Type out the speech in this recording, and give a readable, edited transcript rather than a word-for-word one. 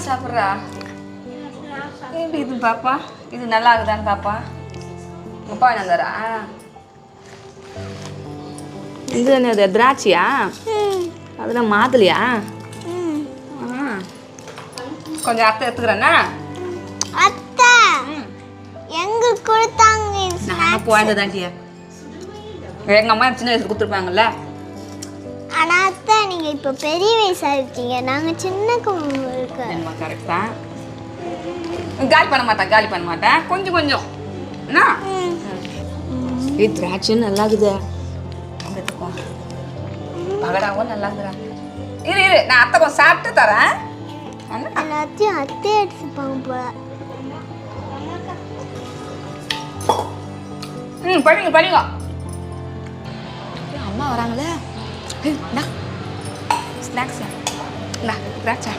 சாப்பிட்றா? எப்படி இது பாப்பா? இது நல்லா இருக்குதான்னு பாப்பா? அப்பா என்ன தரா? இது என்னது திராட்சையா? அதெல்லாம் மாதுளையா? கொஞ்சம் அத்தை எடுத்துக்கிறேன்னா? அத்தை எங்க கொடுத்தாங்க? நான் குழந்தைதாண்டியா. எங்க அம்மா சின்ன வயசுல கொடுத்துருப்பாங்கல்ல. ஆனா அத்தை நீங்க இப்ப பெரிய வயசா இருக்கீங்க, நாங்க சின்ன இருக்கோம். என்னமா கரெக்ட் தான். காலி பண்ண மாட்டேன் கொஞ்சம் கொஞ்சம் என்ன? ஏய் திராட்சை நல்லா இருக்குதே. எடுத்துக்கோ. பகடாவும் நல்லா இருக்குதா. இரு நான் அத்தை கொஞ்சம் சாப்பிட்டு தரேன். எல்லாத்தையும் அத்தை எடுத்துப்பாங்க போல. படிங்க. அம்மா வராங்களே. ஸ்நாக்ஸ் திராட்சை.